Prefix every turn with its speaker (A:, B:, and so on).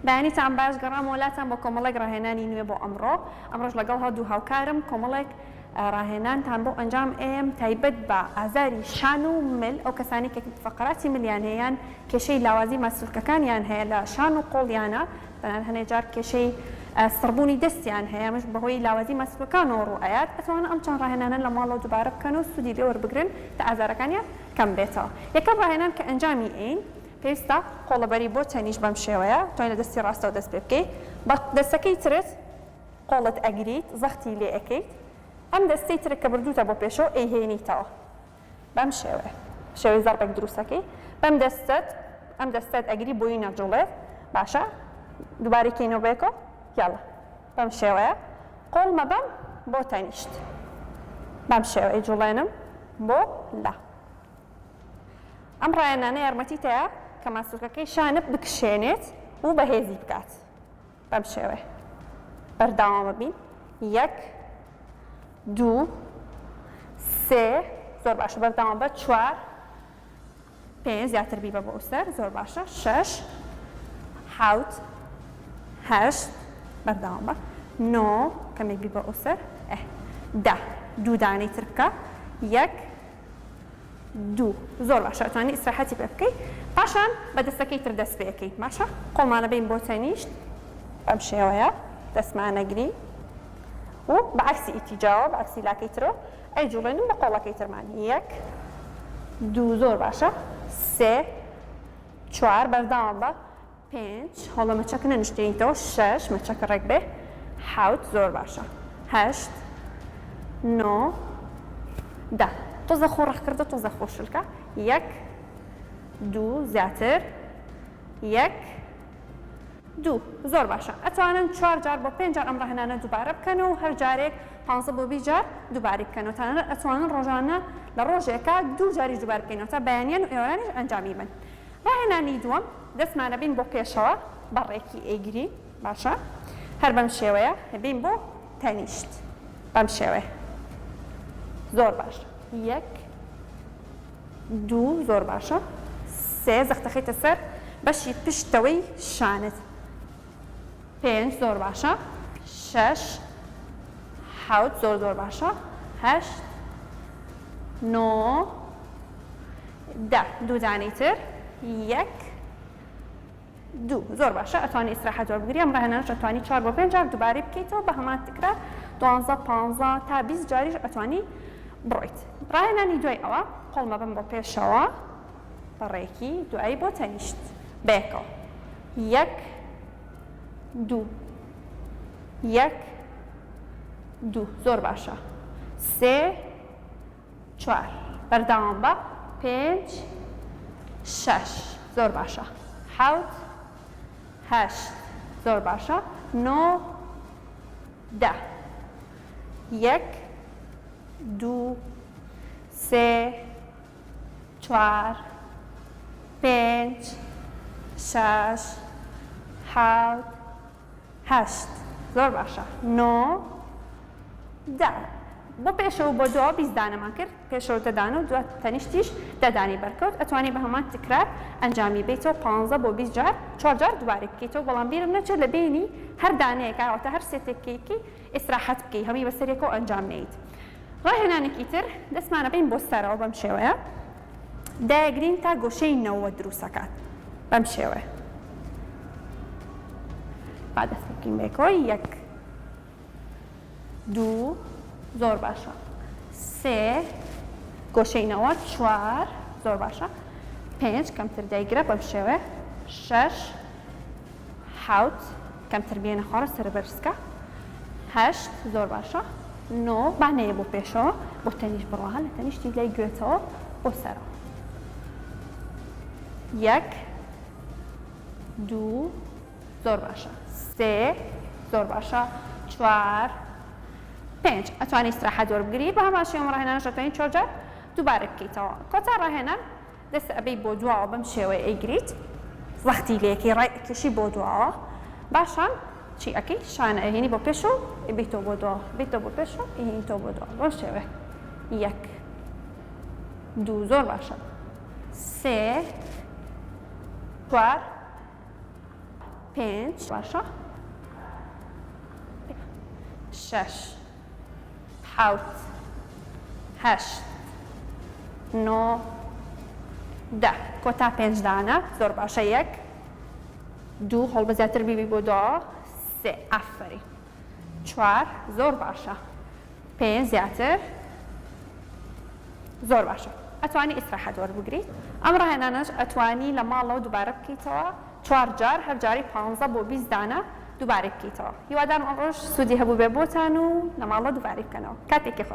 A: بەیانیتان باش گەڕام وڵاتان بۆ کۆمەڵێک ڕاهێنانی نوێ بۆ ئەمڕۆژ لەگەڵ هەردوو هاوکارم کۆمەڵێک ڕاهێنانتان بۆ ئەنجام ئێم تایبەت بە ئازاری شان و مل ئەو کەسانی کە فەقەراتی ملیان هەیەیان کێشەی لاوازی ماسوولکەکانیان هەیە لە شان و قۆڵیانە بەنان هەنێ جار کێشەی سڕبوونی دەستیان هەیە مش بەهۆی لاوازی ماسوولکەکانەوە ڕوئایات ئەتوانن ئەم چەند ڕاهێنانە لە ماڵەوە دووبارە بکەن و سوودی لێ وەربگرن تا ئازارەکانیان کەم بێتەوە. یەکەم ڕاهێنان کە ئەنجامی ئین پێویستە قۆڵەبەری بۆ تەنیش بەم شێوەیە توانێت دەستی ڕاستەوە دەست پێ بکەیت بە دەستەکەی ترت قۆڵت ئەگریت زەختی لێ ئەەکەیت ئەم دەستەی ترت کە بردووتە بۆ پێشەوە ئەیهێنیتەوە بەم شێوەیە زەربێک دروستەکەی بەم دەستت ئەگری بۆی نەجوڵێت باشە دووبارەی کەینەوە بێکەوە یاڵە بەم شێوەیە قۆڵمە بەم بۆ تەنیشت بەم شێوەیە جوڵێنم بۆ لا. ئەم ڕاهێنانە یارمەتیتەیە کە ماسوولکەکەی شانت بکشێنێت و بەهێزی بکات بەم شێوەیە بەرداوامە بین 1 2 3 زۆر باشە بەرداوام بە 4 5 زیاتر بی بە بۆ سەر زۆر باشە 6 7 8 بەرداوام بە 9 کەمێک بی بە ئەوسەر 10 دوو دانەی تر بکە 1 2 زۆر باشە ئەتوانی ئیستراحەتی پێ بکەیت پاشان بە دەستەکەی تر دەست پێ ئەەکەیت باشە قۆڵمانە بین بۆ تەنیشت بەم شێوەیە دەستمانەگری و بەعکسی ئیتیجاوە بەعکسی لاکەی ترەوە ئەیجوڵێنم بە قۆڵەکەی ترمان 1 2 زۆر باشە 3 4 بەرداوام بە 5 هەڵە مەچەک نەنیشتێنیتەوە 6 مەچەکە ڕێک بێ 7 زۆر باشە 8 9 10 تۆزە خۆ ڕەخکردە تۆزە خۆشلکە 1 2 زیاتر 1 2 زۆر باشە ئەتوانن 4 جار بۆ 5 جار ئەم ڕاهێنانە دووبارە بکەنەوە و هەر جارێک 15 بۆ 20 جار دووباری بکەنەوە تەنانەت ئەتوانن ڕۆژانە لە ڕۆژێکە 2 جاری دووبار بکەینەوە تا بەیانیان و ئێوارانیش ئەنجامی بن. ڕاهێنانی دووەم دەستمانە بین بۆ پێشەوە بەڕێکی ئەیگری باشە هەر بەم شێوەیە بین بۆ تەنیشت بەم شێوەیە زۆر باشە 1 2 زۆر باشە 3 زەختەخەیتە سەر بەشی پشتەوەی شانت 5 زۆر باشە 6 7 زۆر باشە 8 9 10 دوو دانەی تر 1 2 زۆر باشە ئەتوانی ئیستراحەت وەربگری ئەم ڕاهێنانەش ئەتوانی 4 بۆ 5 جار دووبارەی بکەیتەوە بە هەمان تکرار 12 15 تا 20 جاریش ئەتوانی بڕۆیت. ڕاهێنانی دوای ئەوە قۆڵمە بم بۆ پێشەوە بەڕێکی دوایی بۆ تەنیشت بێکەوە 1 2 1 2 زۆر باشە 3 4 بەرداوام بە 5 6 زۆر باشە 7 8 زۆر باشە 9 10 1 2 3 4 5 6 7 8 زۆر باشە 9 10 بۆ پێشەوە بۆ دووە 20 دانەمان کرد پێشەوە دەدانە و دوات تەنیشتیش دەدانی بەرکەوت ئەتوانی بە هەمان تکرار ئەنجامی بیتەوە 15 بۆ 20 جار 4 جار دووبارە بکەیتەوە بەڵام بیرم نەچێت لە بینی هەر دانەیەکە ئەوەتە هەر سێتێکێکی ئیستراحەت بکەیت هەمی بەسەرێکەوە ئەنجام نەیت. ڕاهێنانێکی تر دەستمانە بین بۆ سەرەوە بەم شێوەیە دایەگرین تا گۆشەی 90 دروستەکات بەم شێوەیە با دەست بکەین بێکەوە 1 2 زۆر باشە 3 گۆشەی 90 4 زۆر باشە 5 کەمتر دایگرە بەم شێوەیە 6 7 کەمتر بێنە خوارە سەربەرزکە 8 زۆر باشە 9 بانەیە بۆ پێشەوە بۆ تەنیشت بڕۆها لە تەنیشتی لای گوێتەوە بۆ سەرەوە 1 2 زۆر باشە 3 زۆر باشە 4 5 ئەتوانی ئیستراحەت وەربگری بە هەمان شێوە ڕاهێنانەش ئەتوانی 4 جار دووبارە بکەیتەوە کۆتا ڕاهێنان دەست ئەبەی بۆ دواوە بەم شێوەیە ئەیگریت زەختی لێکی ڕێکێشی بۆ دواوە باشان چی ئەەکەی شانە ئەهێنی بۆ پێش و ئەبیتەوە بۆ دواوە بیتەوە بۆ پێش و ئەهێنیتەوە بۆ دواوە بۆ شێوەیە 1 2 زۆر باشە 3 4 5 باشە 6 7 8 9 10 کۆتا 5 دانە زۆر باشە 1 2 هەڵبە زیاتر بیبی بۆ 2 3 ئافرین 4 زۆر باشە 5 زیاتر زۆر باشە ئەتوانی ئیسراحەت وەربگریت ئەم ڕاهێنانەش ئەتوانی لە ماڵەوە دووبارە بکەیتەوە 4 جار هەر جاری 15 بۆ 20 دانە دووبارە بکەیتەوە هیوادارم ئەم ڕۆژ سوودی هەبوو بێ بۆتان و لە ماڵەوە دووبارە بکەنەوە کاتێکی